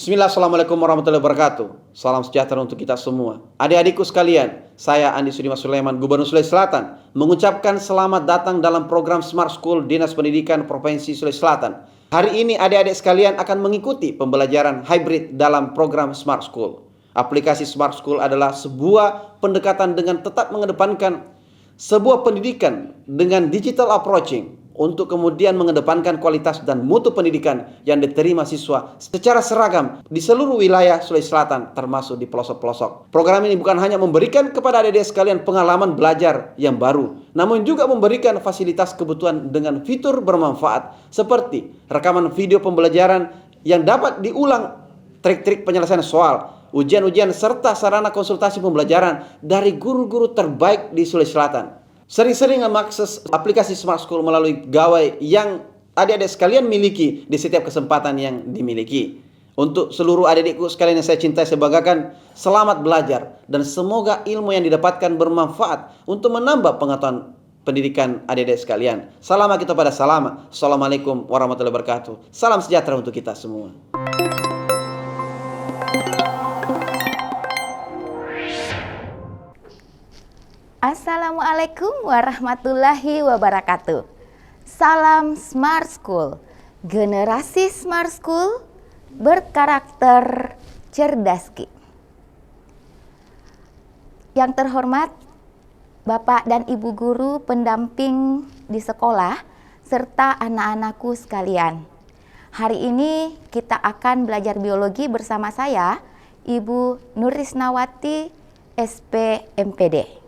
Bismillah, Assalamualaikum warahmatullahi wabarakatuh. Salam sejahtera untuk kita semua. Adik-adikku sekalian, saya Andi Sudimas Sulaiman, Gubernur Sulawesi Selatan, mengucapkan selamat datang dalam program Smart School Dinas Pendidikan Provinsi Sulawesi Selatan. Hari ini adik-adik sekalian akan mengikuti pembelajaran hybrid dalam program Smart School. Aplikasi Smart School adalah sebuah pendekatan dengan tetap mengedepankan sebuah pendidikan dengan digital approaching, untuk kemudian mengedepankan kualitas dan mutu pendidikan yang diterima siswa secara seragam di seluruh wilayah Sulawesi Selatan, termasuk di pelosok-pelosok. Program ini bukan hanya memberikan kepada adik-adik sekalian pengalaman belajar yang baru, namun juga memberikan fasilitas kebutuhan dengan fitur bermanfaat seperti rekaman video pembelajaran yang dapat diulang, trik-trik penyelesaian soal, ujian-ujian, serta sarana konsultasi pembelajaran dari guru-guru terbaik di Sulawesi Selatan. Sering-sering mengakses aplikasi Smart School melalui gawai yang adik-adik sekalian miliki di setiap kesempatan yang dimiliki. Untuk seluruh adik-adikku sekalian yang saya cintai, saya banggakan, selamat belajar dan semoga ilmu yang didapatkan bermanfaat untuk menambah pengetahuan pendidikan adik-adik sekalian. Salam kita pada salam. Assalamualaikum warahmatullahi wabarakatuh. Salam sejahtera untuk kita semua. Assalamualaikum warahmatullahi wabarakatuh. Salam Smart School, generasi Smart School berkarakter cerdas. Yang terhormat Bapak dan Ibu guru pendamping di sekolah serta anak-anakku sekalian. Hari ini kita akan belajar biologi bersama saya, Ibu Nurisnawati, SP MPD.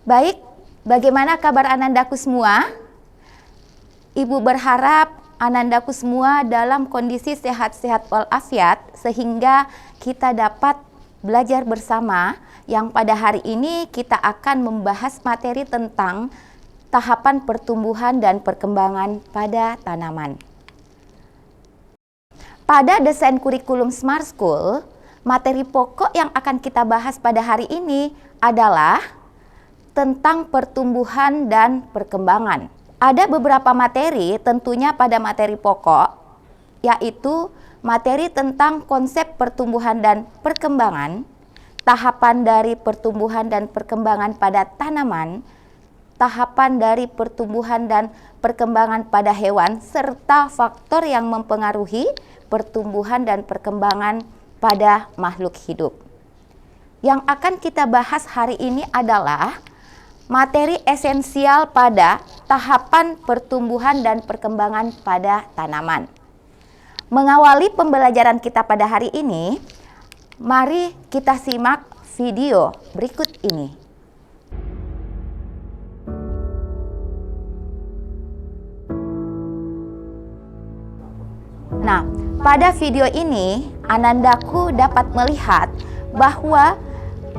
Baik, bagaimana kabar anandaku semua? Ibu berharap anandaku semua dalam kondisi sehat-sehat walafiat sehingga kita dapat belajar bersama, yang pada hari ini kita akan membahas materi tentang tahapan pertumbuhan dan perkembangan pada tanaman. Pada desain kurikulum Smart School, materi pokok yang akan kita bahas pada hari ini adalah tentang pertumbuhan dan perkembangan. Ada beberapa materi tentunya pada materi pokok, yaitu materi tentang konsep pertumbuhan dan perkembangan, tahapan dari pertumbuhan dan perkembangan pada tanaman, tahapan dari pertumbuhan dan perkembangan pada hewan, serta faktor yang mempengaruhi pertumbuhan dan perkembangan pada makhluk hidup. Yang akan kita bahas hari ini adalah materi esensial pada tahapan pertumbuhan dan perkembangan pada tanaman. Mengawali pembelajaran kita pada hari ini, mari kita simak video berikut ini. Nah, pada video ini anandaku dapat melihat bahwa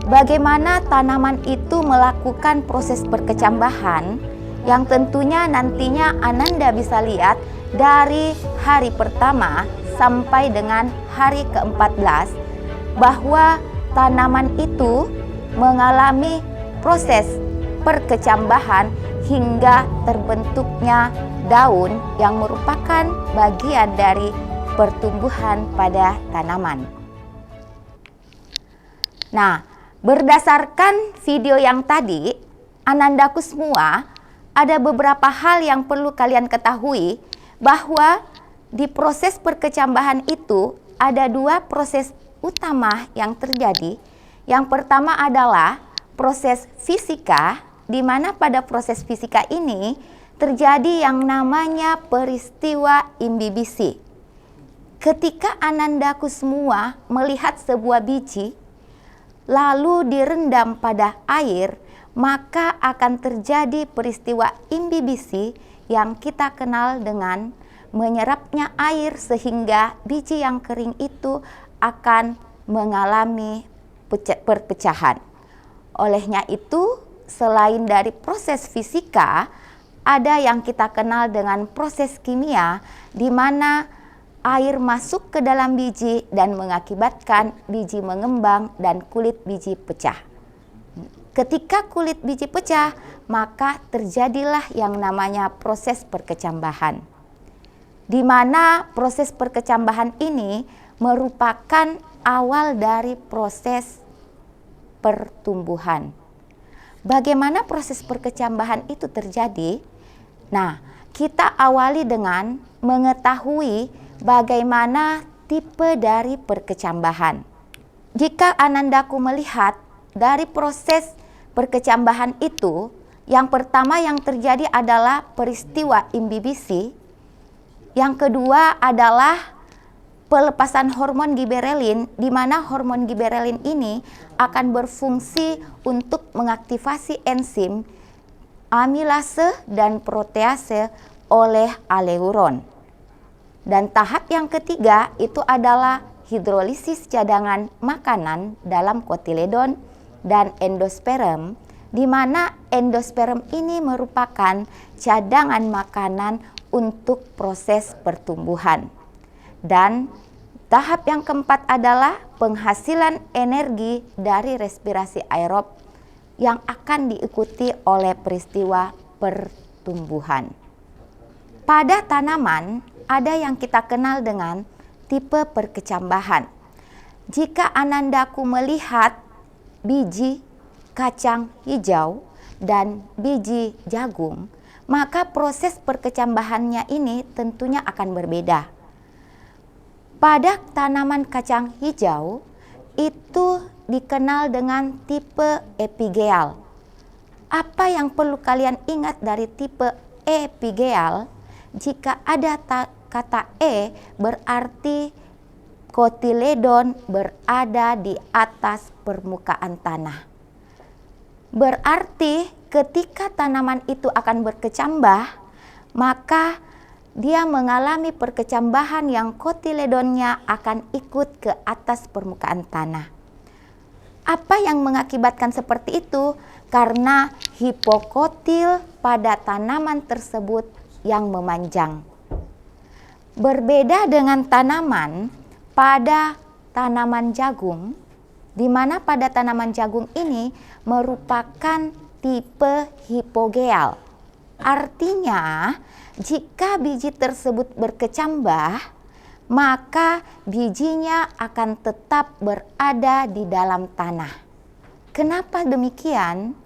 bagaimana tanaman itu melakukan proses perkecambahan yang tentunya nantinya ananda bisa lihat dari hari pertama sampai dengan hari ke-14 bahwa tanaman itu mengalami proses perkecambahan hingga terbentuknya daun yang merupakan bagian dari pertumbuhan pada tanaman. Nah, berdasarkan video yang tadi, anandaku semua, ada beberapa hal yang perlu kalian ketahui bahwa di proses perkecambahan itu ada dua proses utama yang terjadi. Yang pertama adalah proses fisika, di mana pada proses fisika ini terjadi yang namanya peristiwa imbibisi. Ketika anandaku semua melihat sebuah biji lalu direndam pada air, maka akan terjadi peristiwa imbibisi yang kita kenal dengan menyerapnya air sehingga biji yang kering itu akan mengalami perpecahan. Olehnya itu, selain dari proses fisika, ada yang kita kenal dengan proses kimia, di mana air masuk ke dalam biji dan mengakibatkan biji mengembang dan kulit biji pecah. Ketika kulit biji pecah, maka terjadilah yang namanya proses perkecambahan. Di mana proses perkecambahan ini merupakan awal dari proses pertumbuhan. Bagaimana proses perkecambahan itu terjadi? Nah, kita awali dengan mengetahui bagaimana tipe dari perkecambahan. Jika Anandaku melihat dari proses perkecambahan itu, yang pertama yang terjadi adalah peristiwa imbibisi, yang kedua adalah pelepasan hormon giberelin, di mana hormon giberelin ini akan berfungsi untuk mengaktifasi enzim amilase dan protease oleh aleuron. Dan tahap yang ketiga itu adalah hidrolisis cadangan makanan dalam kotiledon dan endosperm, di mana endosperm ini merupakan cadangan makanan untuk proses pertumbuhan. Dan tahap yang keempat adalah penghasilan energi dari respirasi aerob yang akan diikuti oleh peristiwa pertumbuhan. Pada tanaman ada yang kita kenal dengan tipe perkecambahan. Jika Anandaku melihat biji kacang hijau dan biji jagung, maka proses perkecambahannya ini tentunya akan berbeda. Pada tanaman kacang hijau itu dikenal dengan tipe epigeal. Apa yang perlu kalian ingat dari tipe epigeal? Jika ada kata E, berarti kotiledon berada di atas permukaan tanah. Berarti ketika tanaman itu akan berkecambah, maka dia mengalami perkecambahan yang kotiledonnya akan ikut ke atas permukaan tanah. Apa yang mengakibatkan seperti itu? Karena hipokotil pada tanaman tersebut yang memanjang. Berbeda dengan tanaman pada tanaman jagung, di mana pada tanaman jagung ini merupakan tipe hipogeal. Artinya, jika biji tersebut berkecambah, maka bijinya akan tetap berada di dalam tanah. Kenapa demikian?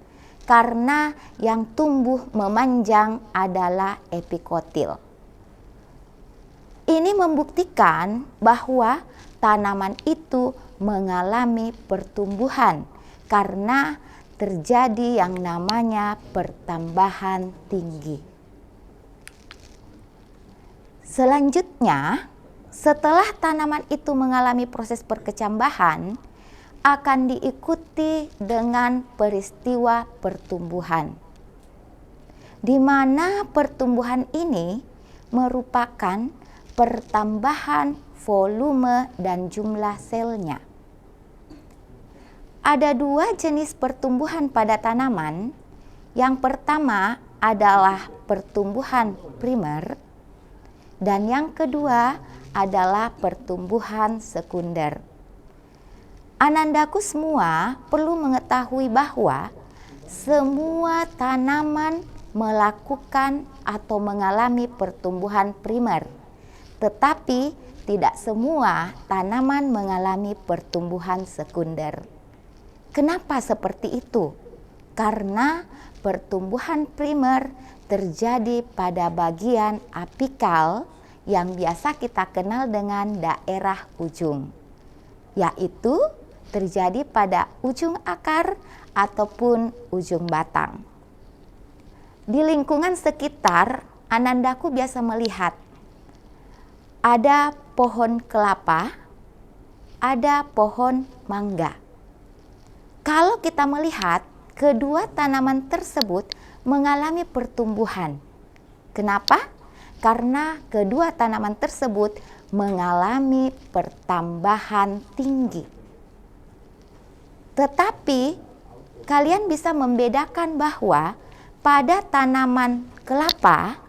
Karena yang tumbuh memanjang adalah epikotil. Ini membuktikan bahwa tanaman itu mengalami pertumbuhan karena terjadi yang namanya pertambahan tinggi. Selanjutnya, setelah tanaman itu mengalami proses perkecambahan, akan diikuti dengan peristiwa pertumbuhan, di mana pertumbuhan ini merupakan pertambahan volume dan jumlah selnya. Ada dua jenis pertumbuhan pada tanaman. Yang pertama adalah pertumbuhan primer, dan yang kedua adalah pertumbuhan sekunder. Anandaku semua perlu mengetahui bahwa semua tanaman melakukan atau mengalami pertumbuhan primer, tetapi tidak semua tanaman mengalami pertumbuhan sekunder. Kenapa seperti itu? Karena pertumbuhan primer terjadi pada bagian apikal yang biasa kita kenal dengan daerah ujung, yaitu terjadi pada ujung akar ataupun ujung batang. Di lingkungan sekitar, Anandaku biasa melihat ada pohon kelapa, ada pohon mangga. Kalau kita melihat kedua tanaman tersebut mengalami pertumbuhan. Kenapa? Karena kedua tanaman tersebut mengalami pertambahan tinggi. Tetapi kalian bisa membedakan bahwa pada tanaman kelapa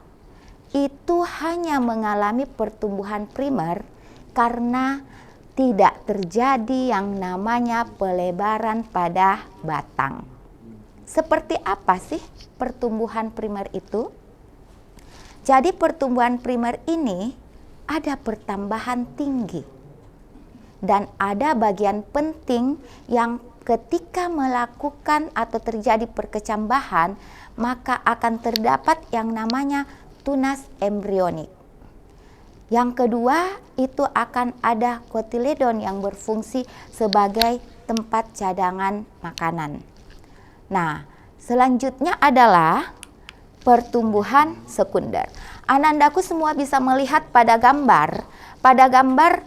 itu hanya mengalami pertumbuhan primer karena tidak terjadi yang namanya pelebaran pada batang. seperti apa sih pertumbuhan primer itu? Jadi pertumbuhan primer ini ada pertambahan tinggi dan ada bagian penting yang ketika melakukan atau terjadi perkecambahan maka akan terdapat yang namanya tunas embrionik. Yang kedua itu akan ada kotiledon yang berfungsi sebagai tempat cadangan makanan. Nah, selanjutnya adalah pertumbuhan sekunder. Anandaku semua bisa melihat pada gambar. Pada gambar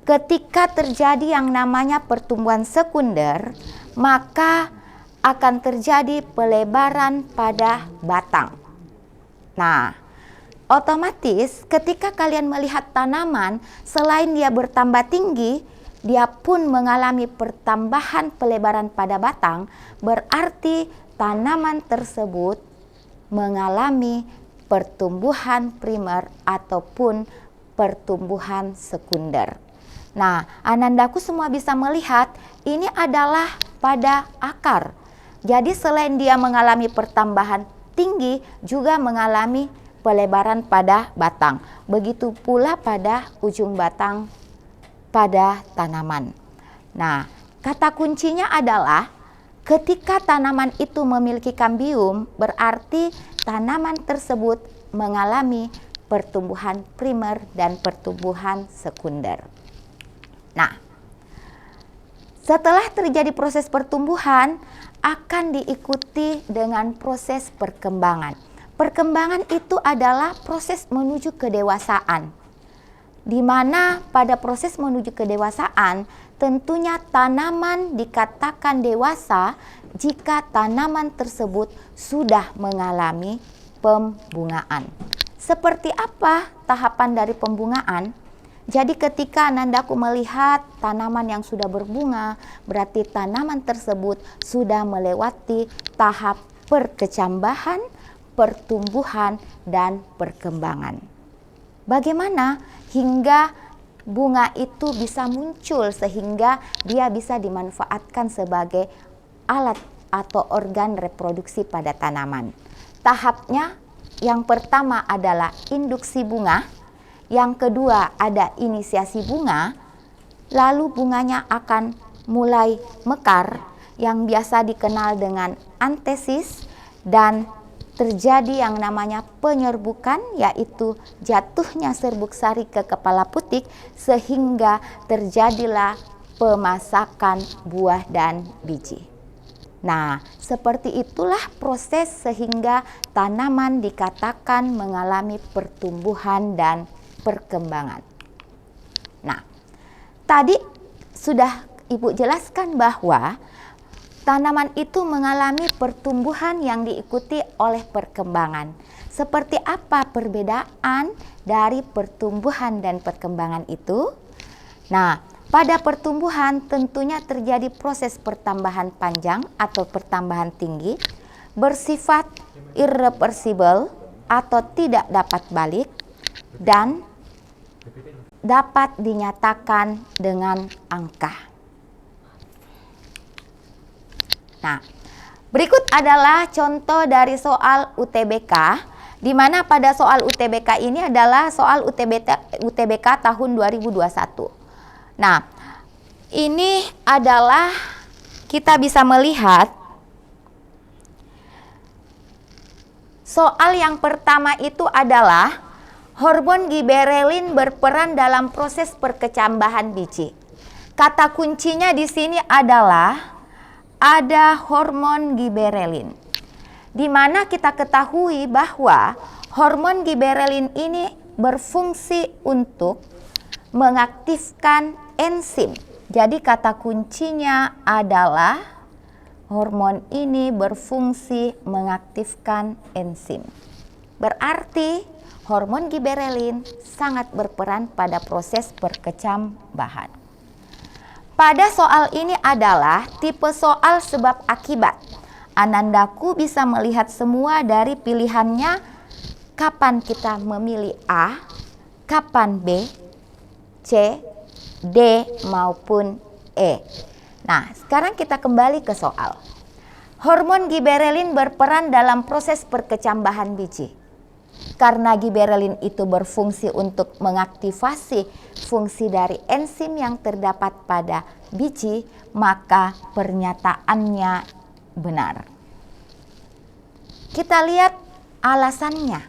ketika terjadi yang namanya pertumbuhan sekunder, maka akan terjadi pelebaran pada batang. Nah, otomatis ketika kalian melihat tanaman, selain dia bertambah tinggi, dia pun mengalami pertambahan pelebaran pada batang, berarti tanaman tersebut mengalami pertumbuhan primer ataupun pertumbuhan sekunder. Nah, anandaku semua bisa melihat ini adalah pada akar. Jadi selain dia mengalami pertambahan tinggi, juga mengalami pelebaran pada batang. Begitu pula pada ujung batang pada tanaman. Nah, kata kuncinya adalah ketika tanaman itu memiliki kambium, berarti tanaman tersebut mengalami pertumbuhan primer dan pertumbuhan sekunder. Nah, setelah terjadi proses pertumbuhan, akan diikuti dengan proses perkembangan. Perkembangan itu adalah proses menuju kedewasaan, di mana pada proses menuju kedewasaan tentunya tanaman dikatakan dewasa jika tanaman tersebut sudah mengalami pembungaan. Seperti apa tahapan dari pembungaan? Jadi ketika anandaku melihat tanaman yang sudah berbunga, berarti tanaman tersebut sudah melewati tahap perkecambahan, pertumbuhan, dan perkembangan. Bagaimana hingga bunga itu bisa muncul sehingga dia bisa dimanfaatkan sebagai alat atau organ reproduksi pada tanaman. Tahapnya yang pertama adalah induksi bunga, yang kedua ada inisiasi bunga, lalu bunganya akan mulai mekar yang biasa dikenal dengan antesis, dan terjadi yang namanya penyerbukan, yaitu jatuhnya serbuk sari ke kepala putik sehingga terjadilah pemasakan buah dan biji. Nah, seperti itulah proses sehingga tanaman dikatakan mengalami pertumbuhan dan perkembangan. Nah, tadi sudah Ibu jelaskan bahwa tanaman itu mengalami pertumbuhan yang diikuti oleh perkembangan. Seperti apa perbedaan dari pertumbuhan dan perkembangan itu? Nah, pada pertumbuhan tentunya terjadi proses pertambahan panjang atau pertambahan tinggi, bersifat irreversible atau tidak dapat balik, dan dapat dinyatakan dengan angka. Nah, berikut adalah contoh dari soal UTBK, di mana pada soal UTBK ini adalah soal UTBK tahun 2021. Nah, ini adalah kita bisa melihat soal yang pertama itu adalah hormon giberelin berperan dalam proses perkecambahan biji. Kata kuncinya di sini adalah ada hormon giberelin, di mana kita ketahui bahwa hormon giberelin ini berfungsi untuk mengaktifkan enzim. Jadi kata kuncinya adalah hormon ini berfungsi mengaktifkan enzim. Berarti hormon giberelin sangat berperan pada proses perkecambahan. Pada soal ini adalah tipe soal sebab akibat. Anandaku bisa melihat semua dari pilihannya, kapan kita memilih A, kapan B, C, D maupun E. Nah, sekarang kita kembali ke soal. Hormon giberelin berperan dalam proses perkecambahan biji. Karena giberelin itu berfungsi untuk mengaktifasi fungsi dari enzim yang terdapat pada biji, maka pernyataannya benar. Kita lihat alasannya.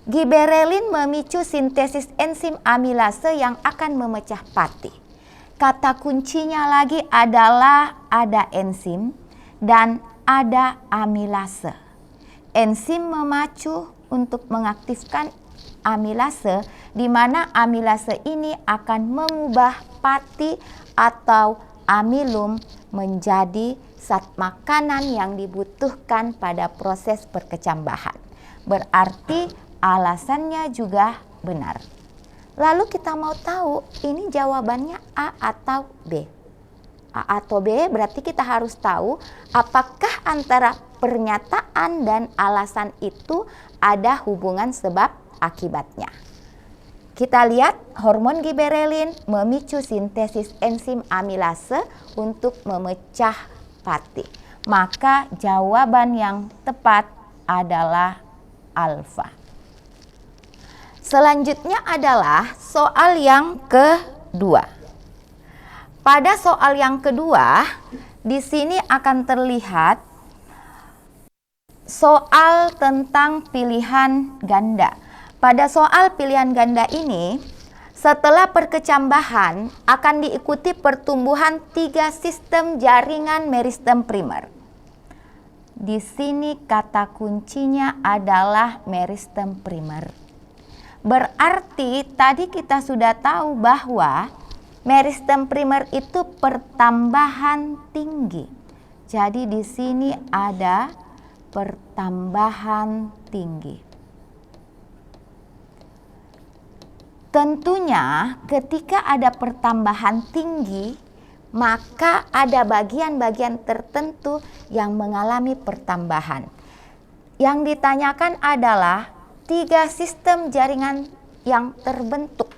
Giberelin memicu sintesis enzim amilase yang akan memecah pati. Kata kuncinya lagi adalah ada enzim dan ada amilase. Enzim memacu untuk mengaktifkan amilase, di mana amilase ini akan mengubah pati atau amilum menjadi zat makanan yang dibutuhkan pada proses perkecambahan. Berarti alasannya juga benar. Lalu kita mau tahu ini jawabannya A atau B. A atau B berarti kita harus tahu apakah antara pernyataan dan alasan itu ada hubungan sebab akibatnya. Kita lihat hormon giberelin memicu sintesis enzim amilase untuk memecah pati. Maka jawaban yang tepat adalah alfa. Selanjutnya adalah soal yang kedua. Pada soal yang kedua, di sini akan terlihat soal tentang pilihan ganda. Pada soal pilihan ganda ini, setelah perkecambahan akan diikuti pertumbuhan 3 sistem jaringan meristem primer. Di sini kata kuncinya adalah meristem primer. Berarti tadi kita sudah tahu bahwa meristem primer itu pertambahan tinggi. Jadi di sini ada pertambahan tinggi. Tentunya ketika ada pertambahan tinggi, maka ada bagian-bagian tertentu yang mengalami pertambahan. Yang ditanyakan adalah 3 sistem jaringan yang terbentuk.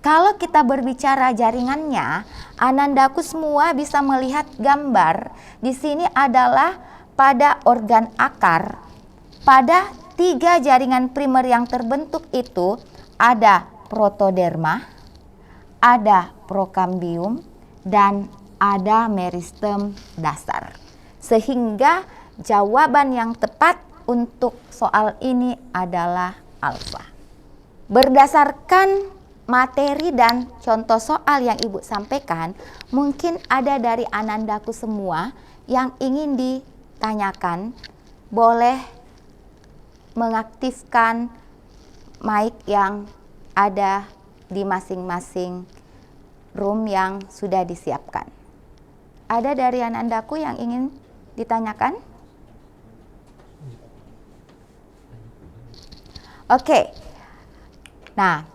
Kalau kita berbicara jaringannya, Anandaku semua bisa melihat gambar. Di sini adalah pada organ akar. Pada 3 jaringan primer yang terbentuk itu ada protoderma, ada prokambium, dan ada meristem dasar. Sehingga jawaban yang tepat untuk soal ini adalah alfa. Berdasarkan materi dan contoh soal yang Ibu sampaikan, mungkin ada dari Anandaku semua yang ingin ditanyakan. Boleh mengaktifkan mic yang ada di masing-masing room yang sudah disiapkan. Ada dari Anandaku yang ingin ditanyakan? Oke. Nah,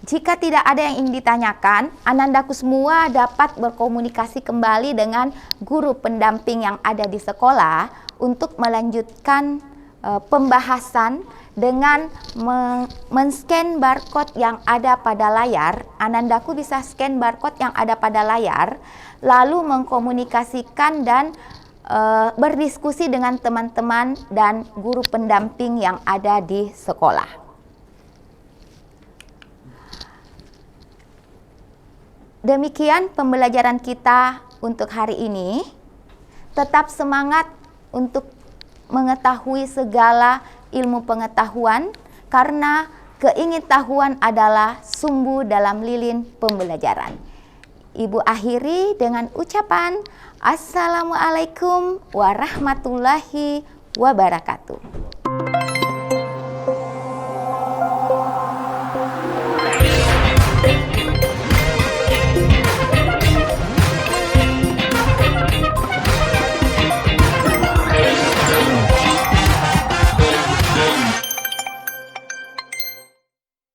jika tidak ada yang ingin ditanyakan, Anandaku semua dapat berkomunikasi kembali dengan guru pendamping yang ada di sekolah untuk melanjutkan pembahasan dengan men-scan barcode yang ada pada layar. Anandaku bisa scan barcode yang ada pada layar, lalu mengkomunikasikan dan berdiskusi dengan teman-teman dan guru pendamping yang ada di sekolah. Demikian pembelajaran kita untuk hari ini. Tetap semangat untuk mengetahui segala ilmu pengetahuan, karena keingintahuan adalah sumbu dalam lilin pembelajaran. Ibu akhiri dengan ucapan Assalamualaikum warahmatullahi wabarakatuh.